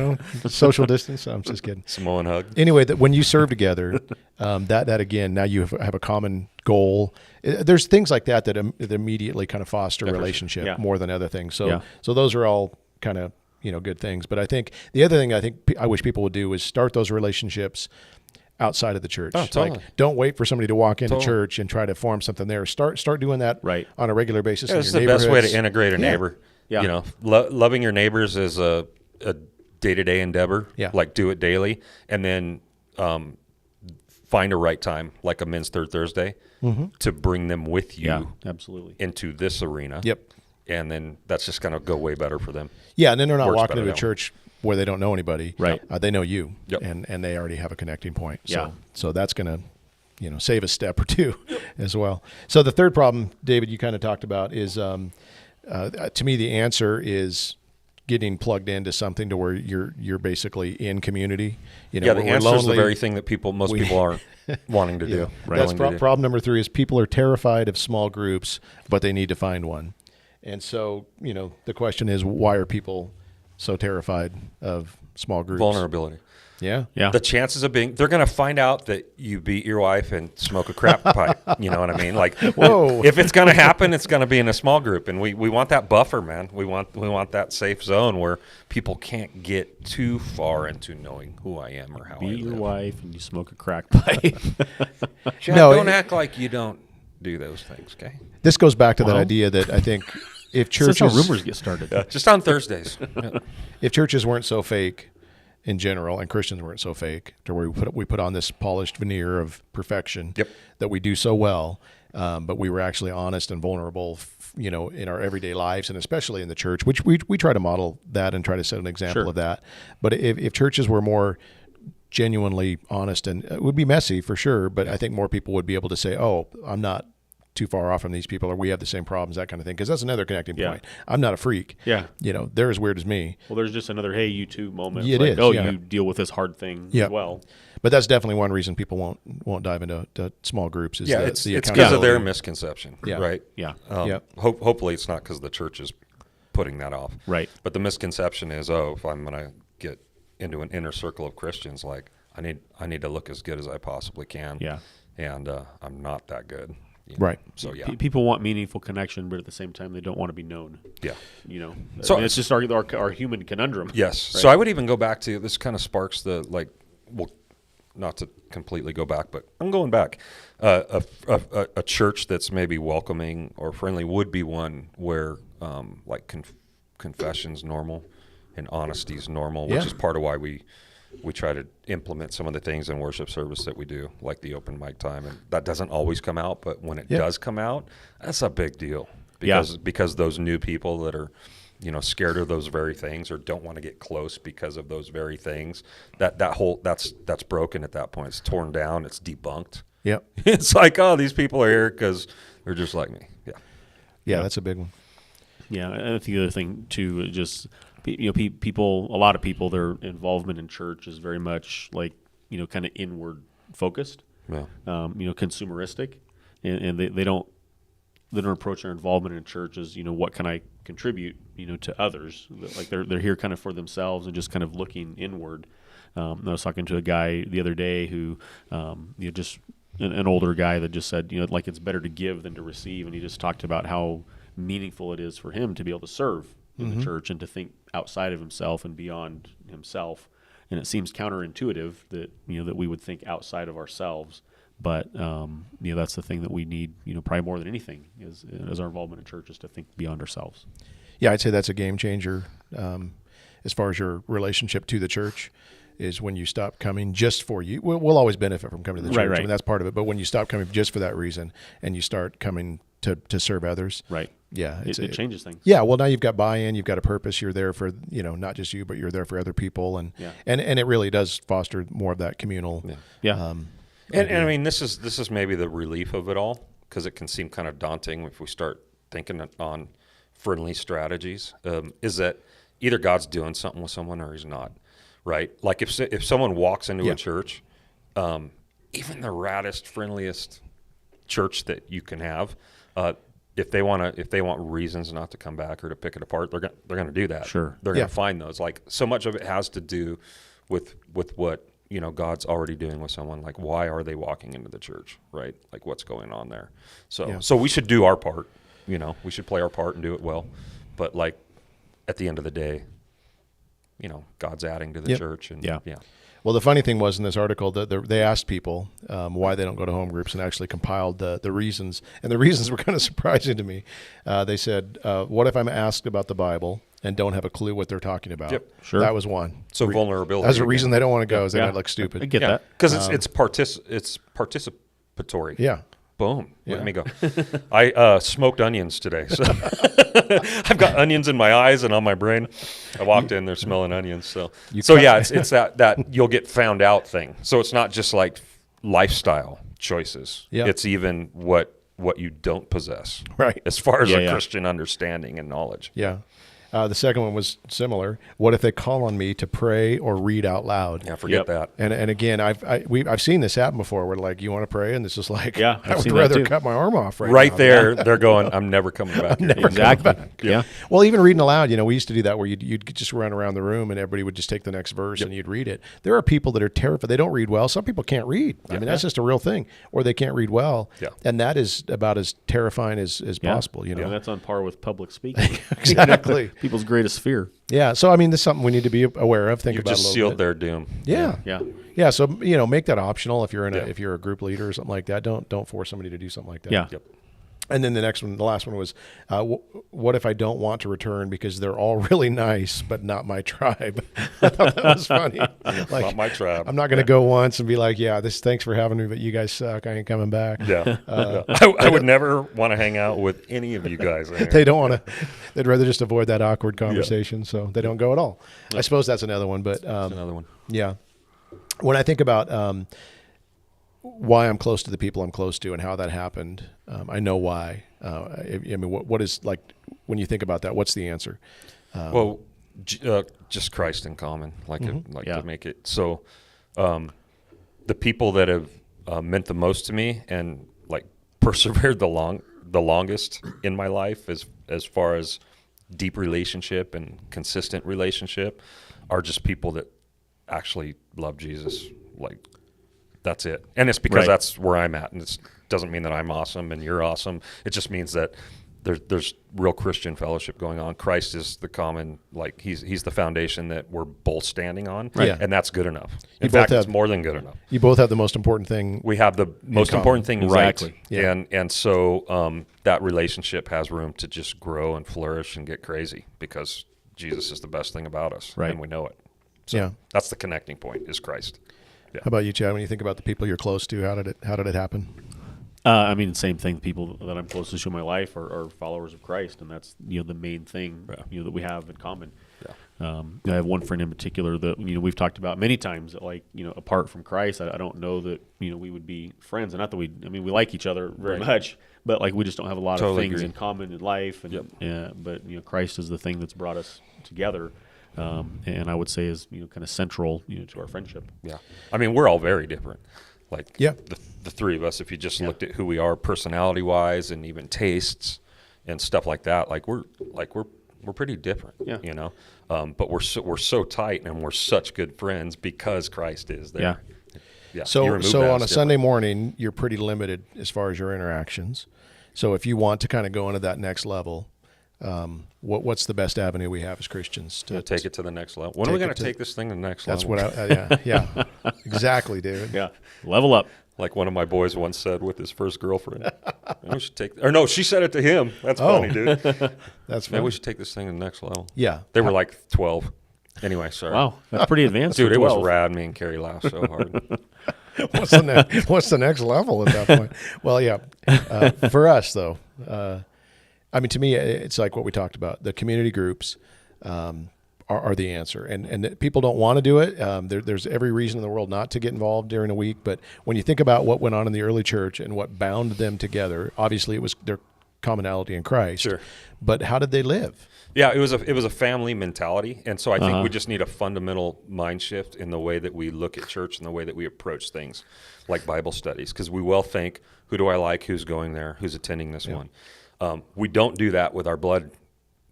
social distance. I'm just kidding. Samoan hug. Anyway, when you serve together, that again, now you have a common goal. There's things like that that immediately kind of foster a relationship Yeah. more than other things. So Yeah. so those are all kind of good things. But I think the other thing I wish people would do is start those relationships outside of the church. Oh, totally. Like, don't wait for somebody to walk into Totally. church and try to form something there. Start doing that Right. on a regular basis. Yeah, in it's your the best way to neighborhoods. integrate a Yeah. neighbor. Yeah. Loving your neighbors is a day-to-day endeavor. Yeah. Like do it daily, and then find a right time, like a Men's Third Thursday, to bring them with you Yeah, absolutely. into this arena. Yep. And then that's just going to go way better for them. Yeah, and then they're not Works walking better into a that way. church where they don't know anybody. Right. They know you, Yep. and they already have a connecting point. Yeah. So that's going to, save a step or two as well. So the third problem, David, you kind of talked about is, to me, the answer is getting plugged into something to where you're basically in community. The we're answer is the lonely. very thing that most people aren't wanting to do. That's willing to do. problem number 3 is people are terrified of small groups, but they need to find one. And so, the question is, why are people so terrified of small groups? Vulnerability. Yeah. Yeah. The chances of they're going to find out that you beat your wife and smoke a crap pipe. You know what I mean? Like, Whoa. if it's going to happen, it's going to be in a small group. And we want that buffer, man. We want that safe zone where people can't get too far into knowing who I am or how I Beat your live. wife and you smoke a crack pipe. Chad, No, don't it- act like you don't do those things, okay? This goes back to that Well, idea that I think if That's churches how rumors get started. Just on Thursdays. Yeah. if churches weren't so fake in general, and Christians weren't so fake, to where we put on this polished veneer of perfection Yep. that we do so well, but we were actually honest and vulnerable, in our everyday lives, and especially in the church, which we try to model that and try to set an example Sure. of that. But if churches were more genuinely honest, and it would be messy for sure, but I think more people would be able to say, oh, I'm not too far off from these people, or we have the same problems, that kind of thing. Because that's another connecting Yeah. point. I'm not a freak. Yeah. They're as weird as me. Well, there's just another, hey, you too moment. Yeah, it Like, is, oh, yeah. you deal with this hard thing Yeah. as well. But that's definitely one reason people won't dive into small groups. Is Yeah, the it's because of accountability. their misconception, Yeah. right? Yeah. Yeah. Hopefully, it's not because the church is putting that off, Right. But the misconception is, if I'm going to get into an inner circle of Christians, like I need to look as good as I possibly can. Yeah. And I'm not that good. Right. So yeah. People want meaningful connection, but at the same time, they don't want to be known. Yeah. So it's just our human conundrum. Yes. Right? So I would even go back to this. Kind of sparks the not to completely go back, but I'm going back. A church that's maybe welcoming or friendly would be one where confession's normal and honesty's normal, which Yeah. is part of why we try to implement some of the things in worship service that we do, like the open mic time, and that doesn't always come out, but when it Yeah. does come out, that's a big deal Yeah. because those new people that are scared of those very things or don't want to get close because of those very things, that's broken at that point. It's torn down. It's debunked. Yep. It's like, oh, these people are here because they're just like me. Yeah. Yeah, that's a big one. Yeah, and I think the other thing too, is just people. A lot of people, their involvement in church is very much like kind of inward focused, Yeah. consumeristic, and they don't approach their involvement in church as what can I contribute to others. Like they're here kind of for themselves and just kind of looking inward. I was talking to a guy the other day who just an older guy that just said like it's better to give than to receive, and he just talked about how meaningful it is for him to be able to serve in the church and to think outside of himself and beyond himself. And it seems counterintuitive that that we would think outside of ourselves, but that's the thing that we need probably more than anything is our involvement in church is to think beyond ourselves. Yeah, I'd say that's a game changer as far as your relationship to the church. Is when you stop coming just for you. We'll always benefit from coming to the church. Right. I mean, that's part of it. But when you stop coming just for that reason and you start coming to serve others, Right. yeah, It changes things. Yeah, well, now you've got buy-in, you've got a purpose. You're there for not just you, but you're there for other people, and Yeah. and it really does foster more of that communal. Yeah. And I mean, this is maybe the relief of it all, because it can seem kind of daunting if we start thinking on friendly strategies. Is that either God's doing something with someone or He's not, right? Like if someone walks into Yeah. a church, even the raddest, friendliest church that you can have, if they want reasons not to come back or to pick it apart, they're going to do that. Sure. They're Yeah. going to find those. Like, so much of it has to do with what God's already doing with someone. Like, why are they walking into the church, right? Like, what's going on there? So Yeah. so we should do our part. We should play our part and do it well. But like at the end of the day, God's adding to the Yep. church, and Yeah. Well, the funny thing was in this article that they asked people why they don't go to home groups and actually compiled the reasons. And the reasons were kind of surprising to me. They said, what if I'm asked about the Bible and don't have a clue what they're talking about? Yep. Sure. That was one. So vulnerability. That's a reason they don't want to go, is they Yeah. might look stupid. I get Yeah, that. because it's participatory. Yeah. Boom. Yeah. Let me go. I smoked onions today. So I've got onions in my eyes and on my brain. I walked in, they're smelling onions. So cut- yeah, it's that you'll get found out thing. So it's not just like lifestyle choices. Yeah. It's even what you don't possess. Right. As far as Yeah, a yeah. Christian understanding and knowledge. Yeah. The second one was similar. What if they call on me to pray or read out loud? Yeah, forget Yep. that. And again, I've seen this happen before. Where like, you want to pray, and this is like, Yeah, I I've would seen that rather too. cut my arm off Right now. there, they're going, I'm never coming back. here." Exactly. Yeah. Well, even reading aloud, we used to do that where you'd just run around the room and everybody would just take the next verse and you'd read it. There are people that are terrified. They don't read well. Some people can't read. I mean, that's just a real thing. Or they can't read well. Yeah. And that is about as terrifying as Yeah. possible, Yeah, that's on par with public speaking. Exactly. People's greatest fear. Yeah. So, I mean, this is something we need to be aware of. Think You've about just it a little sealed bit. their doom. Yeah. Yeah. Yeah. So, make that optional if you're Yeah. if you're a group leader or something like that. Don't force somebody to do something like that. Yeah. Yep. And then the last one was, what if I don't want to return because they're all really nice, but not my tribe? I thought that was funny. Not my tribe. I'm not going to go once and be like, yeah, thanks for having me, but you guys suck. I ain't coming back. Yeah. I would never want to hang out with any of you guys. In here. They don't want to. They'd rather just avoid that awkward conversation, so they don't go at all. I suppose that's another one, but That's another one. yeah. When I think about why I'm close to the people I'm close to and how that happened, I know why. I mean, what is, like, when you think about that, what's the answer? Well, just Christ in common, to make it so. The people that have meant the most to me and like persevered the longest in my life, as far as deep relationship and consistent relationship, are just people that actually love Jesus. Like, that's it. And it's because that's where I'm at. And it doesn't mean that I'm awesome and you're awesome. It just means that there's real Christian fellowship going on. Christ is the common, like, he's the foundation that we're both standing on. Right. Yeah. And that's good enough. In You both fact, it's have- more than good enough. You both have the most important thing. We have the most common. important thing Exactly. right. Yeah. And so that relationship has room to just grow and flourish and get crazy because Jesus is the best thing about us. Right. And we know it. So Yeah. that's the connecting point, is Christ. How about you, Chad? When you think about the people you're close to, how did it happen? I mean, same thing. People that I'm closest to in my life are followers of Christ, and that's the main thing that we have in common. Yeah. I have one friend in particular that we've talked about many times. That, like, apart from Christ, I don't know that we would be friends. And not that we like each other very much, but like we just don't have a lot of things in common in life. And but Christ is the thing that's brought us together. And I would say is kind of central to our friendship. Yeah. I mean, we're all very different. Like, Yeah. the three of us, if you just looked at who we are personality wise and even tastes and stuff like that, we're pretty different. Yeah. But we're so tight and we're such good friends because Christ is there. Yeah. Yeah. You So remove that, on a it's different. Sunday morning, you're pretty limited as far as your interactions. So if you want to kind of go into that next level, what's the best avenue we have as Christians to Take it to the next level. When are we take going it to take this thing to the next That's level? what yeah, exactly, David. Yeah. Level up. Like one of my boys once said with his first girlfriend. We should take, or no, she said it to him. That's funny, dude. That's Maybe funny. we should take this thing to the next level. Yeah. They were like 12. Anyway, sorry. Wow, that's pretty advanced. Dude, for it was 12. rad. Me and Carrie laughed so hard. What's the next level at that point? Well, yeah. For us, though, I mean, to me, it's like what we talked about. The community groups are the answer, and people don't want to do it. There's every reason in the world not to get involved during a week. But when you think about what went on in the early church and what bound them together, obviously it was their commonality in Christ. Sure. But how did they live? Yeah, it was a family mentality, and so I think we just need a fundamental mind shift in the way that we look at church and the way that we approach things, like Bible studies, because we will think, who do I like, who's going there, who's attending this one. We don't do that with our blood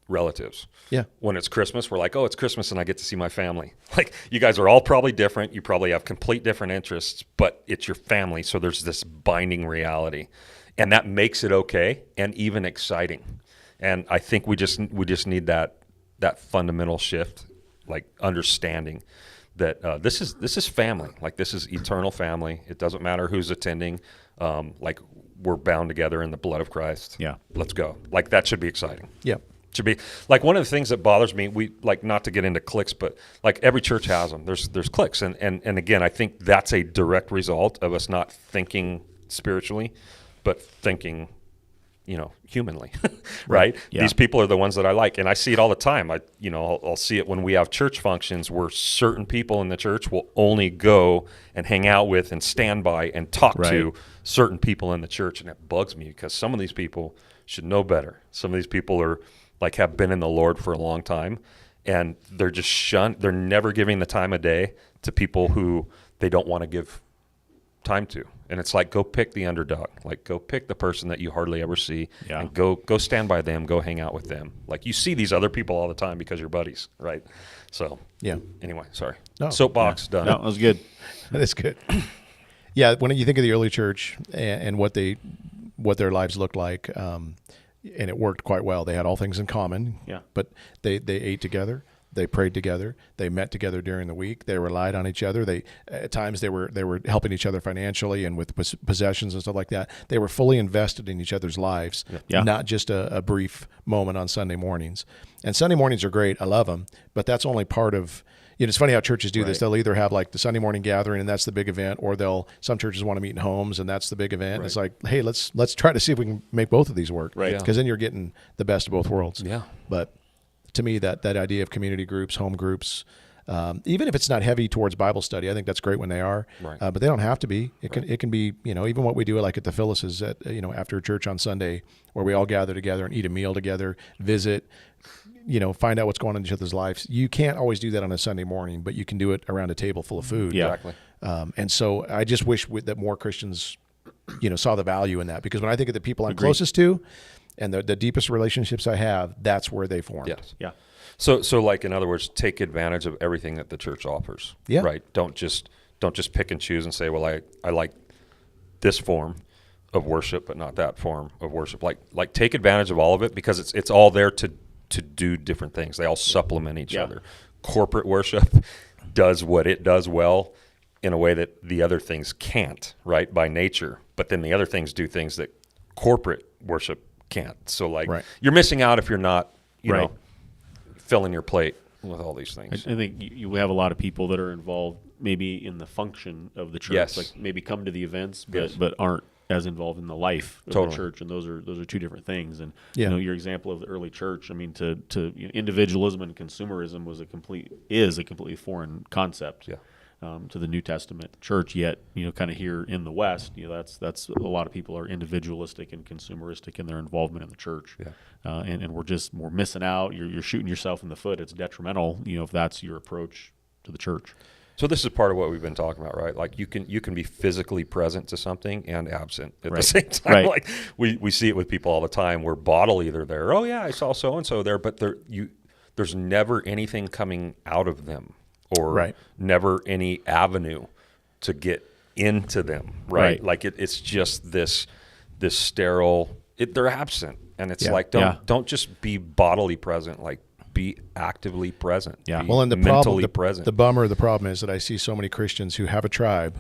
relatives. Yeah. When it's Christmas, we're like, oh, it's Christmas and I get to see my family. Like, you guys are all probably different. You probably have complete different interests, but it's your family, so there's this binding reality, and that makes it okay and even exciting. And I think we just need that fundamental shift, like understanding that this is family. Like, this is eternal family. It doesn't matter who's attending. Like, we're bound together in the blood of Christ. Yeah. Let's go. Like, that should be exciting. Yeah. Should be like one of the things that bothers me. We like, not to get into cliques, but like every church has them. There's cliques, and again, I think that's a direct result of us not thinking spiritually, but thinking, humanly, right? Yeah. These people are the ones that I like, and I see it all the time. I'll see it when we have church functions where certain people in the church will only go and hang out with and stand by and talk to certain people in the church, and it bugs me because some of these people should know better. Some of these people are like, have been in the Lord for a long time, and they're just shunned. They're never giving the time of day to people who they don't want to give time to. And it's like, go pick the underdog. Like, go pick the person that you hardly ever see, and go stand by them, go hang out with them. Like, you see these other people all the time because you're buddies, right? So, Yeah. anyway, sorry. No. Soapbox, done. No, that was good. That's good. Yeah, when you think of the early church and what their lives looked like, and it worked quite well. They had all things in common. Yeah. But they ate together. They prayed together. They met together during the week. They relied on each other. At times they were helping each other financially and with possessions and stuff like that. They were fully invested in each other's lives, not just a brief moment on Sunday mornings. And Sunday mornings are great. I love them, but that's only part of. It's funny how churches do this. They'll either have like the Sunday morning gathering and that's the big event, or some churches want to meet in homes and that's the big event. Right. It's like, hey, let's try to see if we can make both of these work. Right. Because then you're getting the best of both worlds. Yeah. But to me, that idea of community groups, home groups, even if it's not heavy towards Bible study, I think that's great when they are. Right. But they don't have to be. It can be, even what we do like at the Phyllis's after church on Sunday, where we all gather together and eat a meal together, visit, find out what's going on in each other's lives. You can't always do that on a Sunday morning, but you can do it around a table full of food. Yeah. Exactly. And so I just wish that more Christians, saw the value in that, because when I think of the people I'm closest to and the deepest relationships I have, that's where they formed. Yes. Yeah. So like, in other words, take advantage of everything that the church offers. Yeah. Right. Don't just pick and choose and say, well, I like this form of worship, but not that form of worship. Like take advantage of all of it, because it's all there to do different things. They all supplement each other. Corporate worship does what it does well in a way that the other things can't, right, by nature. But then the other things do things that corporate worship can't. So you're missing out if you're not, filling your plate with all these things. I think you have a lot of people that are involved maybe in the function of the church, Yes. like maybe come to the events, but Yes. but aren't as involved in the life of Totally. the church, and those are two different things. And Yeah. your example of the early church, I mean, to individualism and consumerism is a completely foreign concept. Yeah. To the New Testament church, yet kind of here in the West, that's a lot of people are individualistic and consumeristic in their involvement in the church, and we're missing out. You're shooting yourself in the foot. It's detrimental, if that's your approach to the church. So this is part of what we've been talking about, right? Like you can be physically present to something and absent at the same time. Right. Like we see it with people all the time, where bodily they're there. Oh yeah, I saw so and so there, but there's never anything coming out of them, or never any avenue to get into them, right? Like it's just this sterile. They're absent, and it's like don't just be bodily present, like be actively present. Yeah. Be Well, and the mentally problem, present. the problem is that I see so many Christians who have a tribe,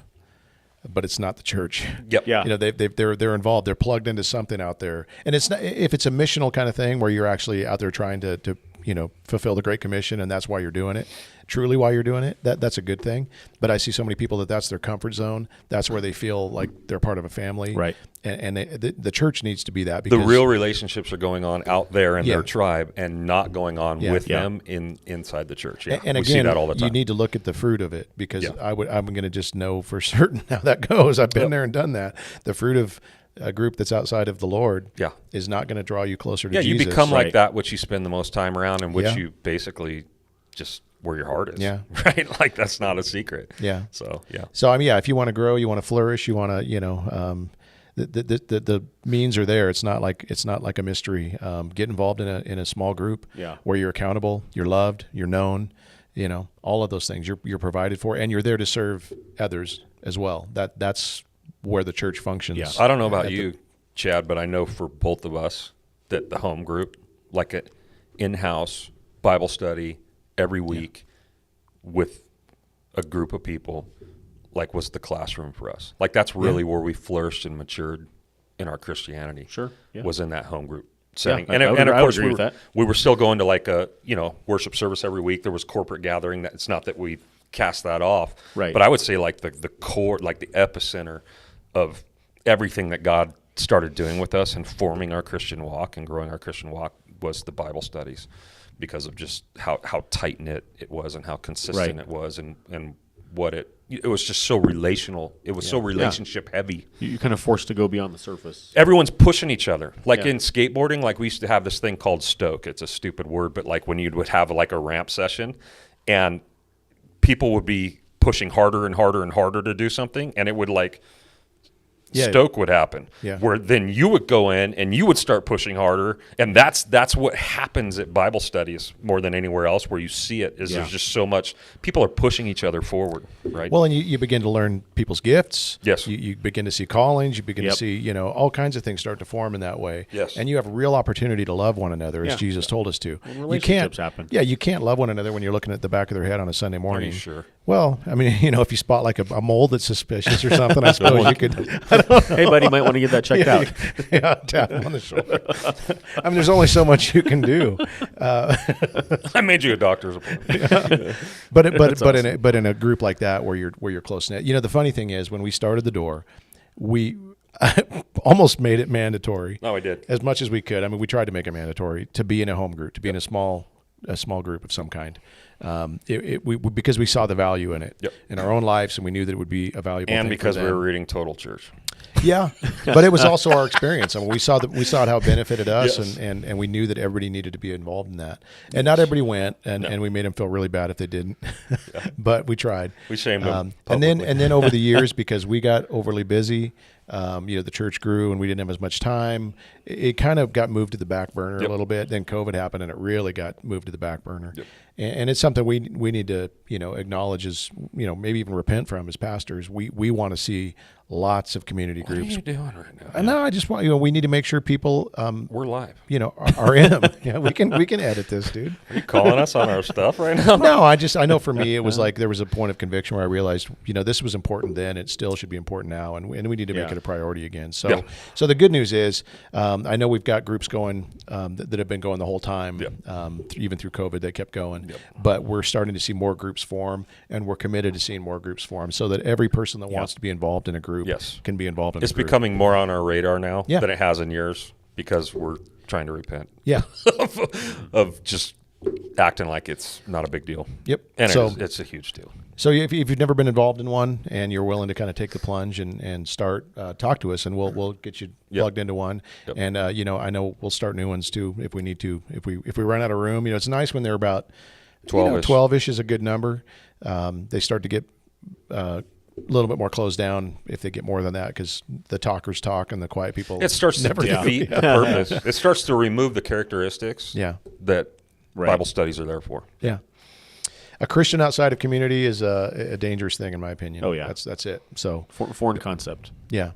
but it's not the church. Yep. Yeah. They're involved. They're plugged into something out there, and it's not, if it's a missional kind of thing where you're actually out there trying to fulfill the Great Commission, and that's why you're doing it. Truly, why you're doing it, that's a good thing. But I see so many people that's their comfort zone. That's where they feel like they're part of a family. Right. And the church needs to be that, because The real relationships are going on out there in their tribe, and not going on with them inside the church. Yeah. And we again, see that all the time. you need to look at the fruit of it, because I'm going to just know for certain how that goes. I've been there and done that. The fruit of a group that's outside of the Lord is not going to draw you closer to Jesus. You become like that which you spend the most time around, and which you basically just where your heart is. Yeah. Right? Like that's not a secret. Yeah. So, yeah. So, if you want to grow, you want to flourish, you want to, the means are there. It's not like a mystery. Get involved in a small group where you're accountable, you're loved, you're known, all of those things you're provided for, and you're there to serve others as well. That's where the church functions. Yeah. I don't know about you, Chad, but I know for both of us that the home group, like an in-house Bible study every week with a group of people, like was the classroom for us. Like that's really where we flourished and matured in our Christianity. Sure. Yeah. Was in that home group setting. Yeah, and I would of course agree with that. we were still going to like a, worship service every week. There was corporate gathering. It's not that we cast that off. Right. But I would say like the core, like the epicenter of everything that God started doing with us and forming our Christian walk and growing our Christian walk was the Bible studies, because of just how tight knit it was and how consistent it was, and what it was just so relational. It was so relationship heavy. You're kind of forced to go beyond the surface. Everyone's pushing each other. Like in skateboarding, like we used to have this thing called Stoke. It's a stupid word, but like when you would have like a ramp session, and people would be pushing harder and harder and harder to do something, and it would like Yeah. Stoke would happen, Yeah. where then you would go in and you would start pushing harder, and that's what happens at Bible studies more than anywhere else, where you see it is Yeah. there's just so much people are pushing each other forward, right? Well, and you begin to learn people's gifts. Yes. You begin to see callings. You begin Yep. to see, all kinds of things start to form in that way. Yes. And you have a real opportunity to love one another, as Yeah. Jesus told us to. Well, You relationships can't happen. Yeah, you can't love one another when you're looking at the back of their head on a Sunday morning. sure? Well, I mean, if you spot like a mole that's suspicious or something, I suppose you could. Hey, buddy, might want to get that checked out. Yeah, tap him on the shoulder. I mean, there's only so much you can do. I made you a doctor's appointment. But in a group like that where you're close knit, the funny thing is when we started the door, we almost made it mandatory. No, we did. As much as we could. I mean, we tried to make it mandatory to be in a home group, to be in a small group of some kind. Because we saw the value in it Yep. in our own lives, and we knew that it would be a valuable And thing because for we them. were reading Total Church. Yeah, but it was also our experience. I mean, we saw how it benefited us, Yes. and we knew that everybody needed to be involved in that. And not everybody went, and we made them feel really bad if they didn't. But we tried. We shamed them and then publicly. over the years, because we got overly busy, the church grew and we didn't have as much time. It kind of got moved to the back burner Yep. a little bit. Then COVID happened, and it really got moved to the back burner. Yep. And it's something we need to acknowledge as maybe even repent from as pastors. We want to see lots of community What are groups. you doing right now? No, I just want we need to make sure people We're live. are in them. Yeah, we can edit this, dude. Are you calling us on our stuff right now? No, I know for me it was like there was a point of conviction where I realized this was important then, it still should be important now, and we need to make Yeah. it a priority again. So Yeah. so the good news is I know we've got groups going that have been going the whole time, even through COVID they kept going. But we're starting to see more groups form, and we're committed to seeing more groups form, so that every person that wants to be involved in a group Yes. can be involved in It's a group. becoming more on our radar now Yeah. than it has in years because we're trying to repent Yeah. of just acting like it's not a big deal. Yep. And So- it's a huge deal. So if you've never been involved in one and you're willing to kind of take the plunge and start, talk to us, and we'll get you plugged into one. Yep. And I know we'll start new ones too if we need to. If we run out of room, it's nice when they're about 12-ish. 12-ish is a good number. They start to get a little bit more closed down if they get more than that, because the talkers talk and the quiet people. It starts to defeat the purpose. It starts to remove the characteristics Yeah. that Right. Bible studies are there for. Yeah. A Christian outside of community is a dangerous thing, in my opinion. Oh, yeah. That's it. So Foreign concept. yeah,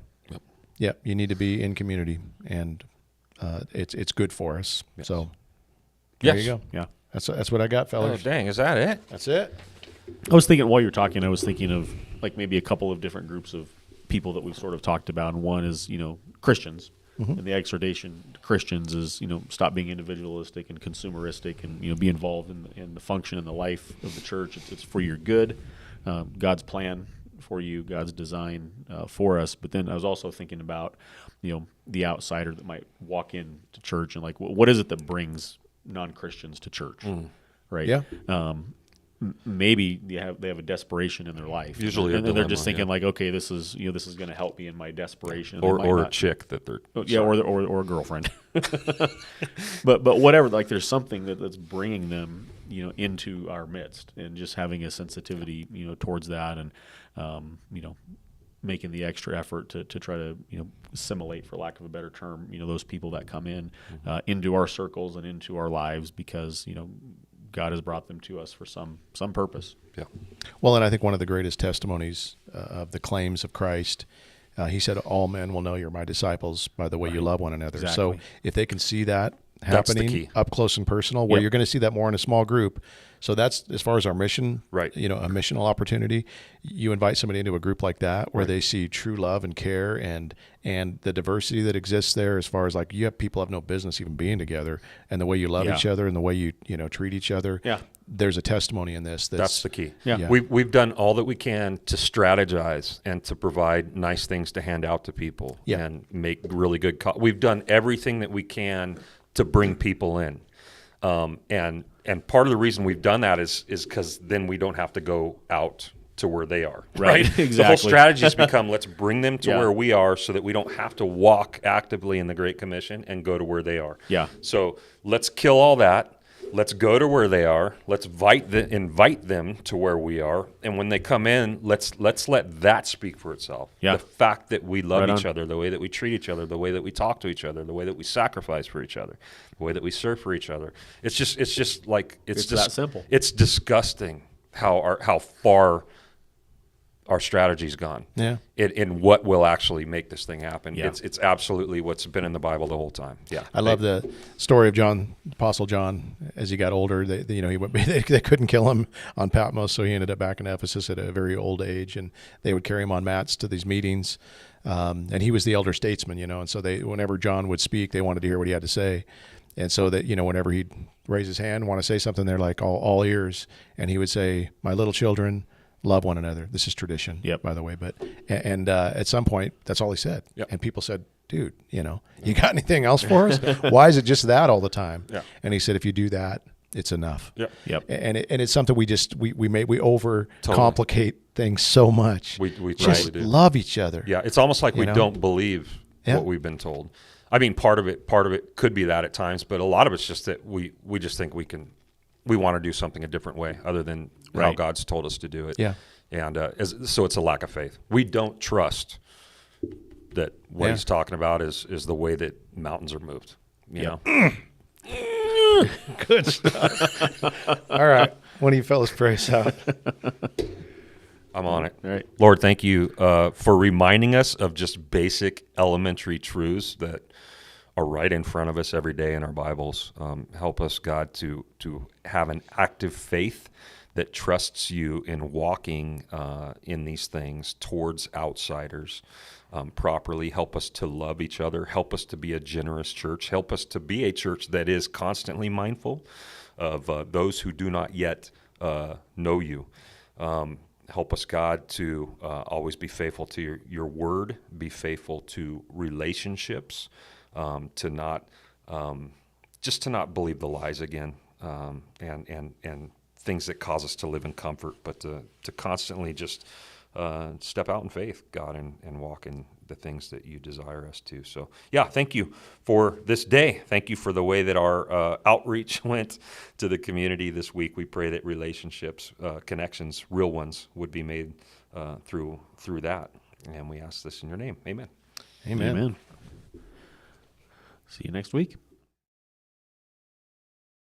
yeah, you need to be in community, and it's good for us. So there Yes. you go. Yeah. That's what I got, Oh, fellas. dang. Is that it? That's it. I was thinking while you were talking, I was thinking of like maybe a couple of different groups of people that we've sort of talked about. And one is, Christians. And the exhortation to Christians is, stop being individualistic and consumeristic, and, be involved in the function and the life of the church. It's for your good, God's plan for you, God's design for us. But then I was also thinking about, the outsider that might walk into church and like, what is it that brings non-Christians to church? Right. Yeah. Maybe they have a desperation in their life. Usually a and they're dilemma, just thinking yeah. like, okay, this is going to help me in my desperation. And they Or might a not- chick that they're. yeah, or a girlfriend. but whatever, like there's something that's bringing them, into our midst, and just having a sensitivity, towards that, and making the extra effort to try to assimilate, for lack of a better term, those people that come in into our circles and into our lives, because God has brought them to us for some purpose. Yeah. Well, and I think one of the greatest testimonies of the claims of Christ, he said, "All men will know you're my disciples by the way you love one another." So Exactly. if they can see that That's the happening key. up close and personal, where Yep. you're going to see that more in a small group. So that's as far as our mission, Right. A missional opportunity. You invite somebody into a group like that where they see true love and care, and the diversity that exists there, as far as like you have people have no business even being together, and the way you love Yeah. each other and the way you treat each other. Yeah. There's a testimony in this. That's the key. Yeah. Yeah. We've done all that we can to strategize and to provide nice things to hand out to people Yeah. and make really good. We've done everything that we can to bring people in, and part of the reason we've done that is because then we don't have to go out to where they are. Right. The whole Exactly. strategy has become let's bring them to Yeah. where we are so that we don't have to walk actively in the Great Commission and go to where they are. Yeah. So let's kill all that. Let's go to where they are. Let's invite them to where we are. And when they come in, let's let that speak for itself. Yeah. The fact that we love Right each on. other, the way that we treat each other, the way that we talk to each other, the way that we sacrifice for each other, the way that we serve for each other. It's just like It's just that simple. It's disgusting how far our strategy's gone. Yeah. In what will actually make this thing happen. Yeah. It's absolutely what's been in the Bible the whole time. Yeah. I love the story of John, Apostle John, as he got older. He went, they couldn't kill him on Patmos, so he ended up back in Ephesus at a very old age, and they would carry him on mats to these meetings. And he was the elder statesman, and so whenever John would speak, they wanted to hear what he had to say. And so that, whenever he'd raise his hand, want to say something, they're like all ears. And he would say, "My little children, love one another." This is tradition, Yep. by the way. But and at some point, that's all he said. Yep. And people said, "Dude, you got anything else for us? Why is it just that all the time?" Yeah. And he said, "If you do that, it's enough." Yep. Yep. And it's something we over complicate things so much. We just totally do. love each other. Yeah, it's almost like we know? don't believe Yeah. what we've been told. I mean, part of it could be that at times, but a lot of it's just that we just think we want to do something a different way other than how Right. God's told us to do it. Yeah. And so it's a lack of faith. We don't trust that what Yeah. he's talking about is the way that mountains are moved. You Yep. know? Good stuff. All right. One of you fellas pray us out. I'm on it. All right. Lord, thank you for reminding us of just basic elementary truths that are right in front of us every day in our Bibles. Help us, God, to have an active faith that trusts you in walking in these things towards outsiders properly. Help us to love each other. Help us to be a generous church. Help us to be a church that is constantly mindful of those who do not yet know you. Help us, God, to always be faithful to your word, be faithful to relationships, to not believe the lies again, and things that cause us to live in comfort, but to constantly just step out in faith, God, and walk in the things that you desire us to. So, yeah, thank you for this day. Thank you for the way that our outreach went to the community this week. We pray that relationships, connections, real ones, would be made through that. And we ask this in your name. Amen. Amen. Amen. See you next week.